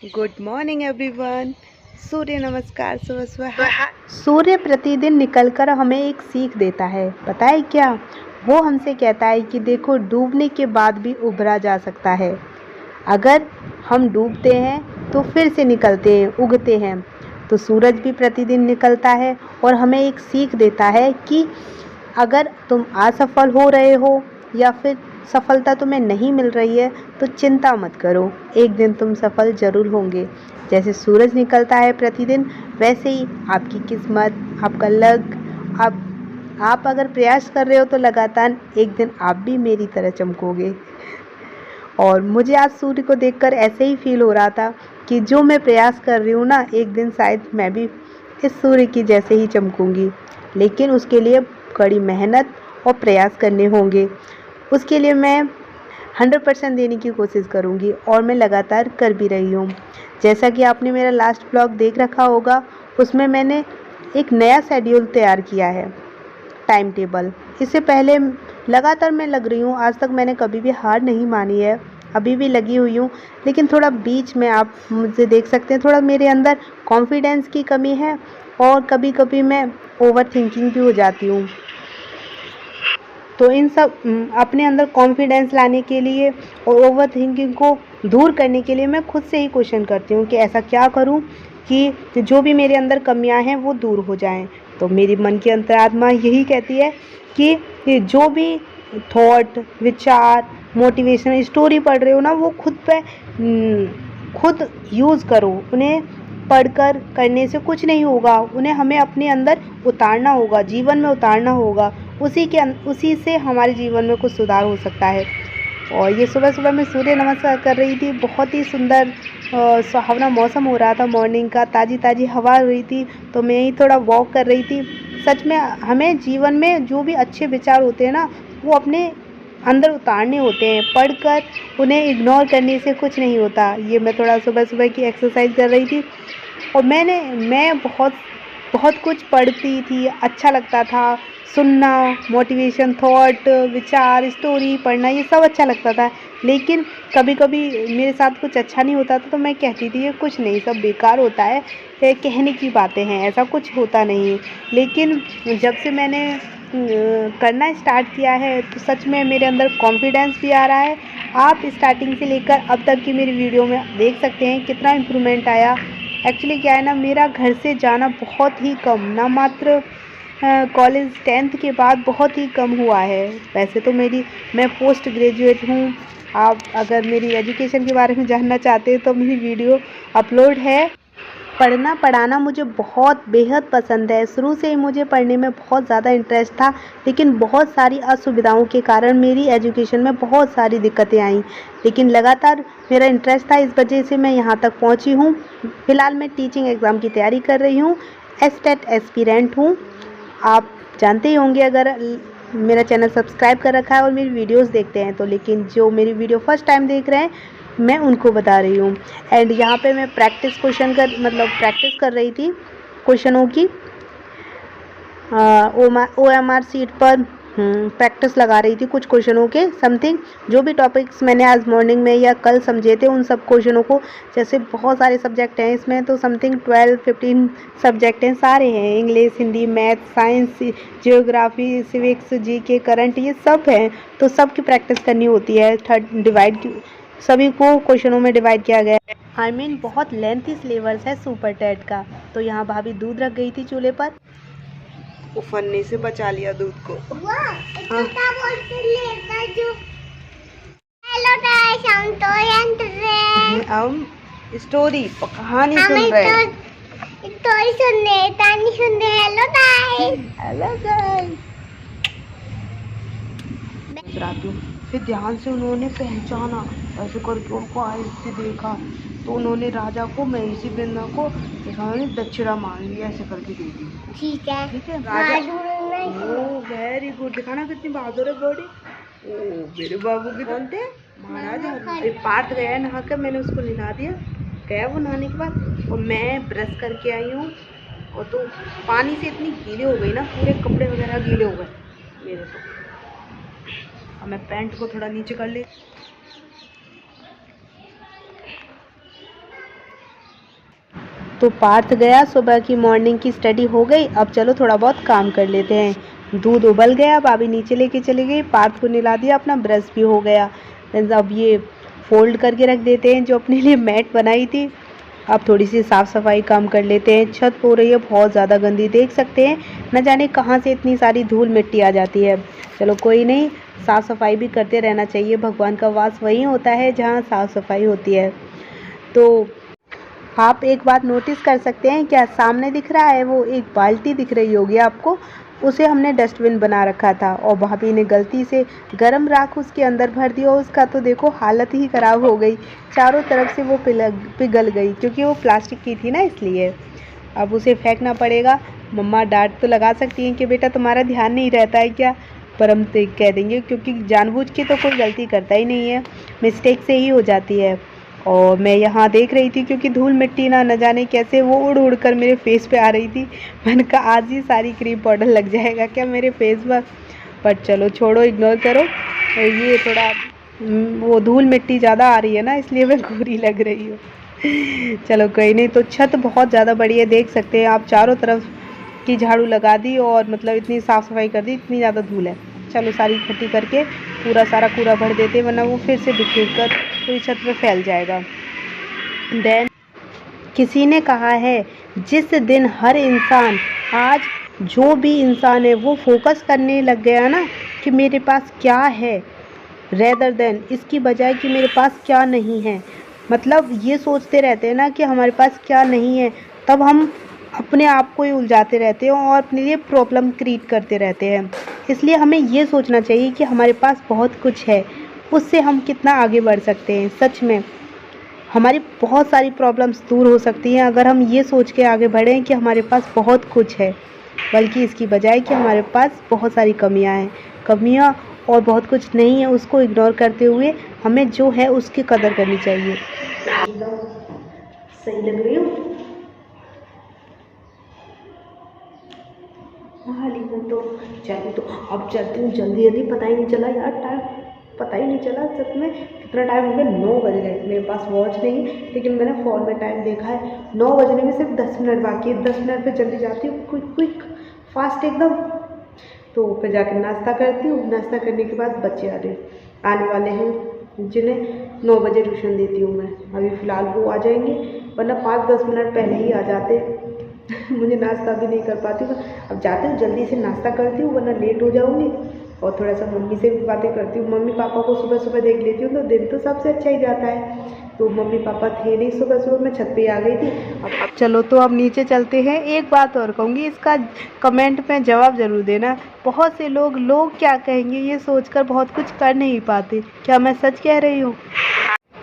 Good morning everyone. सूर्य नमस्कार सुबह सुबह। सूर्य प्रतिदिन निकलकर हमें एक सीख देता है, पता है क्या? वो हमसे कहता है कि देखो, डूबने के बाद भी उभरा जा सकता है। अगर हम डूबते हैं तो फिर से निकलते हैं, उगते हैं। तो सूरज भी प्रतिदिन निकलता है और हमें एक सीख देता है कि अगर तुम असफल हो रहे हो या फिर सफलता तुम्हें नहीं मिल रही है तो चिंता मत करो, एक दिन तुम सफल जरूर होंगे। जैसे सूरज निकलता है प्रतिदिन, वैसे ही आपकी किस्मत, आपका लक, आप अगर प्रयास कर रहे हो तो लगातार एक दिन आप भी मेरी तरह चमकोगे। और मुझे आज सूर्य को देखकर ऐसे ही फील हो रहा था कि जो मैं प्रयास कर रही हूँ ना, एक दिन शायद मैं भी इस सूर्य की जैसे ही चमकूंगी। लेकिन उसके लिए कड़ी मेहनत और प्रयास करने होंगे। उसके लिए मैं 100% देने की कोशिश करूंगी और मैं लगातार कर भी रही हूँ। जैसा कि आपने मेरा लास्ट ब्लॉग देख रखा होगा, उसमें मैंने एक नया शेड्यूल तैयार किया है, टाइम टेबल। इससे पहले लगातार मैं लग रही हूँ, आज तक मैंने कभी भी हार नहीं मानी है, अभी भी लगी हुई हूँ। लेकिन थोड़ा बीच में आप मुझे देख सकते हैं, थोड़ा मेरे अंदर कॉन्फिडेंस की कमी है और कभी कभी मैं ओवर थिंकिंग भी हो जाती हूँ। तो इन सब अपने अंदर कॉन्फिडेंस लाने के लिए और ओवर थिंकिंग को दूर करने के लिए मैं खुद से ही क्वेश्चन करती हूँ कि ऐसा क्या करूँ कि जो भी मेरे अंदर कमियां हैं वो दूर हो जाएं। तो मेरी मन की अंतरात्मा यही कहती है कि जो भी थॉट, विचार, मोटिवेशनल स्टोरी पढ़ रहे हो ना, वो खुद यूज़ करो। उन्हें पढ़कर करने से कुछ नहीं होगा, उन्हें हमें अपने अंदर उतारना होगा, जीवन में उतारना होगा। उसी से हमारे जीवन में कुछ सुधार हो सकता है। और ये सुबह सुबह मैं सूर्य नमस्कार कर रही थी, बहुत ही सुंदर सुहावना मौसम हो रहा था मॉर्निंग का, ताज़ी ताज़ी हवा हो रही थी, तो मैं ही थोड़ा वॉक कर रही थी। सच में हमें जीवन में जो भी अच्छे विचार होते हैं ना, वो अपने अंदर उतारने होते हैं, पढ़कर उन्हें इग्नोर करने से कुछ नहीं होता। ये मैं थोड़ा सुबह सुबह की एक्सरसाइज कर रही थी और मैं बहुत बहुत कुछ पढ़ती थी, अच्छा लगता था सुनना, मोटिवेशन, थॉट, विचार, स्टोरी पढ़ना, ये सब अच्छा लगता था। लेकिन कभी कभी मेरे साथ कुछ अच्छा नहीं होता था तो मैं कहती थी ये कुछ नहीं, सब बेकार होता है, ये कहने की बातें हैं, ऐसा कुछ होता नहीं। लेकिन जब से मैंने करना स्टार्ट किया है तो सच में मेरे अंदर कॉन्फिडेंस भी आ रहा है। आप स्टार्टिंग से लेकर अब तक की मेरी वीडियो में देख सकते हैं कितना इम्प्रूवमेंट आया। एक्चुअली क्या है ना, मेरा घर से जाना बहुत ही कम, ना मात्र कॉलेज 10th के बाद बहुत ही कम हुआ है। वैसे तो मैं पोस्ट ग्रेजुएट हूँ। आप अगर मेरी एजुकेशन के बारे में जानना चाहते हैं तो मेरी वीडियो अपलोड है। पढ़ना पढ़ाना मुझे बहुत बेहद पसंद है, शुरू से ही मुझे पढ़ने में बहुत ज़्यादा इंटरेस्ट था। लेकिन बहुत सारी असुविधाओं के कारण मेरी एजुकेशन में बहुत सारी दिक्कतें आईं। लेकिन लगातार मेरा इंटरेस्ट था, इस वजह से मैं यहाँ तक पहुँची हूँ। फ़िलहाल मैं टीचिंग एग्ज़ाम की तैयारी कर रही हूँ, एस्टेट एस्पिरेंट हूँ। आप जानते ही होंगे अगर मेरा चैनल सब्सक्राइब कर रखा है और मेरी वीडियोस देखते हैं तो। लेकिन जो मेरी वीडियो फर्स्ट टाइम देख रहे हैं, मैं उनको बता रही हूँ। एंड यहाँ पे मैं प्रैक्टिस प्रैक्टिस कर रही थी क्वेश्चनों की, OMR सीट पर प्रैक्टिस लगा रही थी कुछ क्वेश्चनों के समथिंग। जो भी टॉपिक्स मैंने आज मॉर्निंग में या कल समझे थे, उन सब क्वेश्चनों को, जैसे बहुत सारे सब्जेक्ट हैं इसमें, तो समथिंग 12-15 सब्जेक्ट हैं, सारे हैं, English, Hindi, math, science, geography, civics, GK, current, ये सब हैं। तो सब की प्रैक्टिस करनी होती है। सभी को क्वेश्चनों में डिवाइड किया गया है। आई मीन बहुत लेंथी सिलेबस है सुपर टेट का। तो यहाँ भाभी दूध रख गई थी चूल्हे पर, उफन्ने से बचा लिया दूध को। हम स्टोरी कहानी सुन रहे हैं। स्टोरी सुनने, कहानी सुनने। Hello guys, hello guys. फिर ध्यान से उन्होंने पहचाना, ऐसे करके उनको आइस से देखा तो उन्होंने राजा को, महिषी वृंदा को उन्होंने दक्षिणा मान लिया, ऐसे करके दे दी। ठीक है, ठीक है। राजा, वेरी गुड। दिखाना कितनी बहादुर है बॉडी। ओ मेरे बाबू की कौन थे? महाराजा। अरे पार्थ गया नहाकर, मैंने उसको नहा दिया, गया वो नहाने के बाद, और मैं ब्रश करके आई हूँ। और तो पानी से इतनी गीले हो गई ना, पूरे कपड़े वगैरह गीले हो गए मेरे। तो अब मैं पैंट को थोड़ा नीचे कर ले। तो पार्थ गया, सुबह की मॉर्निंग की स्टडी हो गई। अब चलो थोड़ा बहुत काम कर लेते हैं। दूध उबल गया, भाभी नीचे लेके चली गई, पार्थ को नहला दिया, अपना ब्रश भी हो गया। अब ये फोल्ड करके रख देते हैं जो अपने लिए मैट बनाई थी। अब थोड़ी सी साफ़ सफाई काम कर लेते हैं। छत हो रही है बहुत ज़्यादा गंदी, देख सकते हैं न जाने कहाँ से इतनी सारी धूल मिट्टी आ जाती है। चलो कोई नहीं, साफ़ सफाई भी करते रहना चाहिए। भगवान का वास वहीं होता है जहाँ साफ़ सफाई होती है। तो आप एक बात नोटिस कर सकते हैं क्या, सामने दिख रहा है वो एक बाल्टी दिख रही होगी आपको, उसे हमने डस्टबिन बना रखा था और भाभी ने गलती से गर्म राख उसके अंदर भर दिया। उसका तो देखो हालत ही ख़राब हो गई, चारों तरफ से वो पिघल गई क्योंकि वो प्लास्टिक की थी ना, इसलिए। अब उसे फेंकना पड़ेगा। मम्मा डांट तो लगा सकती हैं कि बेटा तुम्हारा ध्यान नहीं रहता है क्या, पर हम तो कह देंगे क्योंकि जानबूझ के तो कोई गलती करता ही नहीं है, मिस्टेक से ही हो जाती है। और मैं यहाँ देख रही थी क्योंकि धूल मिट्टी ना न जाने कैसे वो उड़ उड़ कर मेरे फेस पे आ रही थी। मैंने कहा आज ही सारी क्रीम पाउडर लग जाएगा क्या मेरे फेस पर चलो छोड़ो, इग्नोर करो। ये थोड़ा वो धूल मिट्टी ज़्यादा आ रही है ना, इसलिए मैं गोरी लग रही हूँ। चलो कोई नहीं। तो छत बहुत ज़्यादा बड़ी है, देख सकते हैं आप, चारों तरफ की झाड़ू लगा दी और मतलब इतनी साफ़ सफाई कर दी, इतनी ज़्यादा धूल है। चलो सारी इकट्ठी करके पूरा सारा कूड़ा भर देते, वरना वो फिर से बिखेर कर पूरी छत पे फैल जाएगा। देन किसी ने कहा है जिस दिन हर इंसान, आज जो भी इंसान है वो फोकस करने लग गया ना कि मेरे पास क्या है, रेदर देन इसकी बजाय कि मेरे पास क्या नहीं है, मतलब ये सोचते रहते हैं ना कि हमारे पास क्या नहीं है, तब हम अपने आप को ही उलझाते रहते हैं और अपने लिए प्रॉब्लम क्रिएट करते रहते हैं। इसलिए हमें ये सोचना चाहिए कि हमारे पास बहुत कुछ है, उससे हम कितना आगे बढ़ सकते हैं। सच में हमारी बहुत सारी प्रॉब्लम्स दूर हो सकती हैं अगर हम ये सोच के आगे बढ़ें कि हमारे पास बहुत कुछ है, बल्कि इसकी बजाय कि हमारे पास बहुत सारी कमियां और बहुत कुछ नहीं है, उसको इग्नोर करते हुए हमें जो है उसकी कदर करनी चाहिए। सही लग रही हूँ? हाँ लेकिन तो चलिए, तो अब चलती हूँ जल्दी जल्दी। पता ही नहीं चला यार, टाइम पता ही नहीं चला सच में कितना टाइम हो गया। 9 बज गए। मेरे पास वॉच नहीं लेकिन मैंने फ़ोन में टाइम देखा है, 9 बजने में सिर्फ 10 मिनट बाकी है। 10 मिनट पे जल्दी जाती हूँ, क्विक फास्ट एकदम। तो फिर जाकर नाश्ता करती हूँ। नाश्ता करने के बाद बच्चे आने वाले हैं जिन्हें 9 बजे ट्यूशन देती हूँ मैं। अभी फ़िलहाल वो आ जाएंगे, वरना 5-10 मिनट पहले ही आ जाते। मुझे नाश्ता भी नहीं कर पाती हूँ। अब जाती हूँ जल्दी से नाश्ता करती हूँ वरना लेट हो जाऊँगी, और थोड़ा सा मम्मी से भी बातें करती हूँ। मम्मी पापा को सुबह सुबह देख लेती हूँ तो दिन तो सबसे अच्छा ही जाता है। तो मम्मी पापा थे नहीं सुबह सुबह, मैं छत पे आ गई थी। अब चलो तो अब नीचे चलते हैं। एक बात और कहूँगी, इसका कमेंट में जवाब ज़रूर देना। बहुत से लोग क्या कहेंगे ये सोचकर बहुत कुछ कर नहीं पाते, क्या मैं सच कह रही हूँ?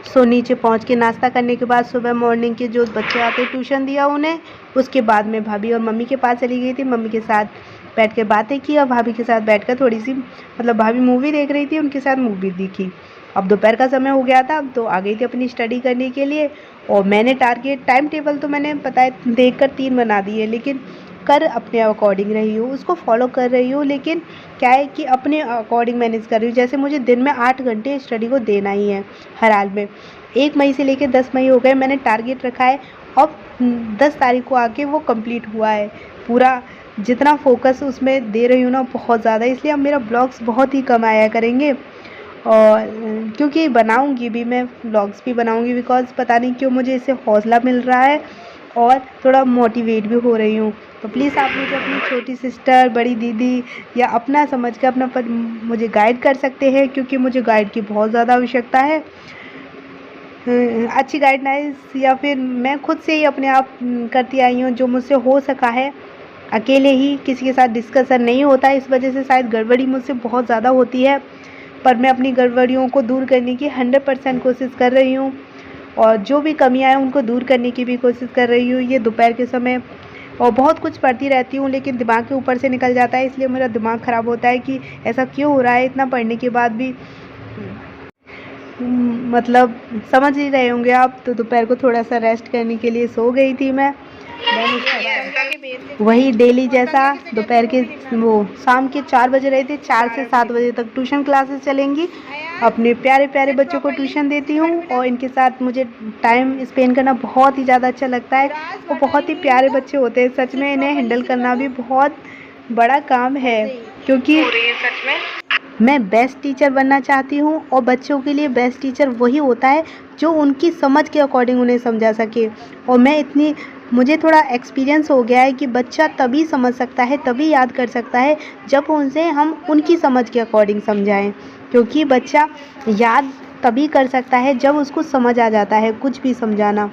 सो नीचे पहुंच के नाश्ता करने के बाद सुबह मॉर्निंग के जो बच्चे आते ट्यूशन दिया उन्हें। उसके बाद में भाभी और मम्मी के पास चली गई थी, मम्मी के साथ बैठ के बातें की और भाभी के साथ बैठकर थोड़ी सी मतलब भाभी मूवी देख रही थी, उनके साथ मूवी देखी। अब दोपहर का समय हो गया था, तो आ गई थी अपनी स्टडी करने के लिए। और मैंने टाइम टेबल तो मैंने पता है देख कर 3 बना दिए, लेकिन कर अपने अकॉर्डिंग रही हूँ, उसको फॉलो कर रही हूँ। लेकिन क्या है कि अपने अकॉर्डिंग मैनेज कर रही हूँ। जैसे मुझे दिन में 8 घंटे स्टडी को देना ही है हर हाल में। 1 मई से लेकर 10 मई हो गए, मैंने टारगेट रखा है। अब 10 तारीख को आके वो कंप्लीट हुआ है पूरा। जितना फोकस उसमें दे रही हूँ ना बहुत ज़्यादा, इसलिए अब मेरा ब्लॉग्स बहुत ही कम आया करेंगे। और क्योंकि बनाऊँगी भी, मैं व्लॉग्स भी बनाऊँगी, बिकॉज़ पता नहीं क्यों मुझे इससे हौसला मिल रहा है और थोड़ा मोटिवेट भी हो रही हूँ। तो प्लीज़ आप मुझे अपनी छोटी सिस्टर, बड़ी दीदी या अपना समझ कर अपना मुझे गाइड कर सकते हैं, क्योंकि मुझे गाइड की बहुत ज़्यादा आवश्यकता है। अच्छी गाइडलाइंस या फिर मैं खुद से ही अपने आप करती आई हूँ जो मुझसे हो सका है। अकेले ही किसी के साथ डिस्कशन नहीं होता है, इस वजह से शायद गड़बड़ी मुझसे बहुत ज़्यादा होती है। पर मैं अपनी गड़बड़ियों को दूर करने की 100% कोशिश कर रही हूँ, और जो भी कमियां हैं उनको दूर करने की भी कोशिश कर रही हूँ। ये दोपहर के समय और बहुत कुछ पढ़ती रहती हूँ, लेकिन दिमाग के ऊपर से निकल जाता है, इसलिए मेरा दिमाग ख़राब होता है कि ऐसा क्यों हो रहा है इतना पढ़ने के बाद भी। मतलब समझ ही रहे होंगे आप। तो दोपहर को थोड़ा सा रेस्ट करने के लिए सो गई थी मैं। वही डेली जैसा दोपहर के वो शाम के 4 बजे रहे थे, 4 से 7 बजे तक ट्यूशन क्लासेस चलेंगी। अपने प्यारे प्यारे बच्चों को ट्यूशन देती हूँ और इनके साथ मुझे टाइम स्पेंड करना बहुत ही ज़्यादा अच्छा लगता है। और बहुत ही प्यारे बच्चे होते हैं। सच में इन्हें हैंडल करना भी बहुत बड़ा काम है, क्योंकि सच में मैं बेस्ट टीचर बनना चाहती हूँ और बच्चों के लिए बेस्ट टीचर वही होता है जो उनकी समझ के अकॉर्डिंग उन्हें समझा सके। और मुझे थोड़ा एक्सपीरियंस हो गया है कि बच्चा तभी समझ सकता है, तभी याद कर सकता है जब उनसे हम उनकी समझ के अकॉर्डिंग समझाएं। क्योंकि बच्चा याद तभी कर सकता है जब उसको समझ आ जाता है कुछ भी समझाना।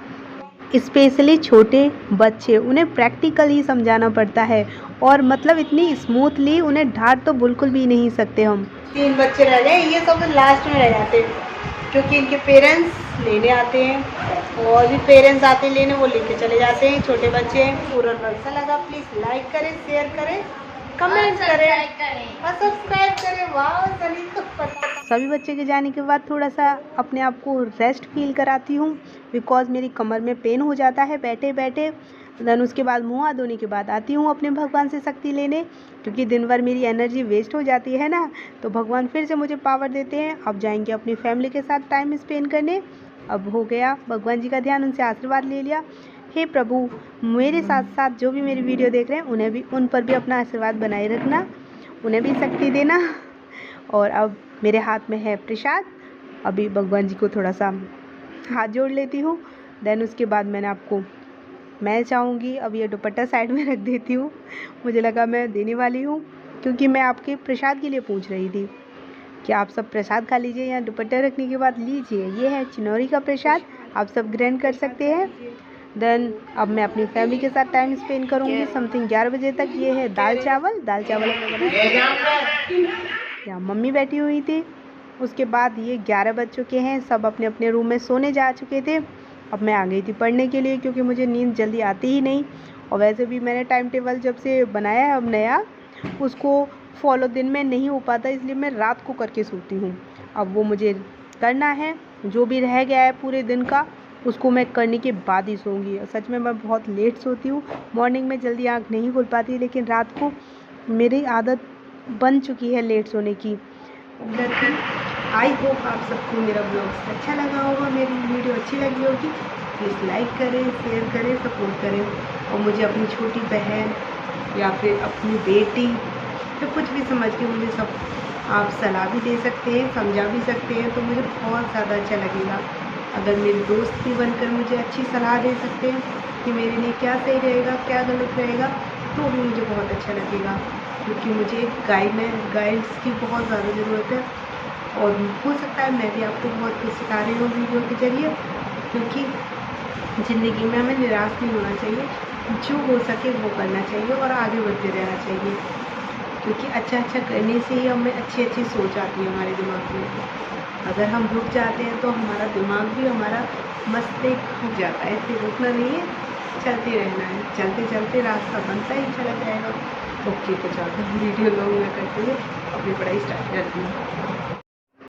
स्पेशली छोटे बच्चे, उन्हें प्रैक्टिकली समझाना पड़ता है और मतलब इतनी स्मूथली उन्हें डांट तो बिल्कुल भी नहीं सकते हम। 3 बच्चे रह गए, ये सब लास्ट में रह जाते हैं क्योंकि इनके पेरेंट्स लेने आते हैं और भी पेरेंट्स आते हैं लेने, वो लेके चले जाते हैं। छोटे बच्चे हैं। पूरा कैसा लगा प्लीज़ लाइक करें, शेयर करें, कमेंट करें और सब्सक्राइब करें। वाह, सभी को पता। सभी बच्चे के जाने के बाद थोड़ा सा अपने आप को रेस्ट फील कराती हूँ, बिकॉज़ मेरी कमर में पेन हो जाता है बैठे बैठे। देन उसके बाद मुँह हाथ धोने के बाद आती हूँ अपने भगवान से शक्ति लेने, क्योंकि दिन भर मेरी एनर्जी वेस्ट हो जाती है ना, तो भगवान फिर से मुझे पावर देते हैं। अब जाएंगे अपनी फैमिली के साथ टाइम स्पेंड करने। अब हो गया भगवान जी का ध्यान, उनसे आशीर्वाद ले लिया। हे प्रभु, मेरे साथ साथ जो भी मेरी वीडियो देख रहे हैं उन पर भी अपना आशीर्वाद बनाए रखना, उन्हें भी शक्ति देना। और अब मेरे हाथ में है प्रसाद, अभी भगवान जी को थोड़ा सा हाथ जोड़ लेती हूँ। देन उसके बाद मैं चाहूँगी अब ये दुपट्टा साइड में रख देती हूँ। मुझे लगा मैं देने वाली हूँ, क्योंकि मैं आपके प्रसाद के लिए पूछ रही थी कि आप सब प्रसाद खा लीजिए या दुपट्टा रखने के बाद लीजिए। ये है चिनौरी का प्रसाद, आप सब ग्रहण कर सकते हैं। देन अब मैं अपनी फैमिली के साथ टाइम स्पेंड करूँगी समथिंग 11 बजे तक। ये है दाल चावल हमने बनाया, यहाँ मम्मी बैठी हुई थी। उसके बाद ये 11 बज चुके हैं, सब अपने अपने रूम में सोने जा चुके थे। अब मैं आ गई थी पढ़ने के लिए, क्योंकि मुझे नींद जल्दी आती ही नहीं। और वैसे भी मैंने टाइम टेबल जब से बनाया है अब नया, उसको फॉलो दिन में नहीं हो पाता, इसलिए मैं रात को करके सोती हूँ। अब वो मुझे करना है, जो भी रह गया है पूरे दिन का उसको मैं करने के बाद ही सोऊंगी। सच में मैं बहुत लेट सोती हूँ, मॉर्निंग में जल्दी आँख नहीं खुल पाती, लेकिन रात को मेरी आदत बन चुकी है लेट सोने की। आई होप आप सबको मेरा ब्लॉग अच्छा लगा होगा, मेरी वीडियो अच्छी लगी होगी। प्लीज़ लाइक करें, शेयर करें, सपोर्ट करें। और मुझे अपनी छोटी बहन या फिर अपनी बेटी तो कुछ भी समझ के मुझे सब आप सलाह भी दे सकते हैं, समझा भी सकते हैं, तो मुझे बहुत ज़्यादा अच्छा लगेगा। अगर मेरे दोस्त भी बनकर मुझे अच्छी सलाह दे सकते हैं कि मेरे लिए क्या सही रहेगा, क्या गलत रहेगा, तो भी मुझे बहुत अच्छा लगेगा, क्योंकि मुझे गाइड्स की बहुत ज़्यादा ज़रूरत है। और हो सकता है मैं भी आपको बहुत कुछ सिखा रही हूँ वीडियो के ज़रिए, क्योंकि ज़िंदगी में हमें निराश नहीं होना चाहिए, जो हो सके वो करना चाहिए और आगे बढ़ते रहना चाहिए, क्योंकि अच्छा करने से ही हमें अच्छी सोच आती है हमारे दिमाग में। अगर हम रुक जाते हैं तो हमारा दिमाग भी, हमारा मस्तिष्क रुक जाता है, इसलिए रुकना नहीं है, चलते रहना है। चलते चलते रास्ता बनता ही चला जाएगा। ओके, तो चलते वीडियो लॉन्ग ना करते हुए अपनी पढ़ाई स्टार्ट करती हूँ।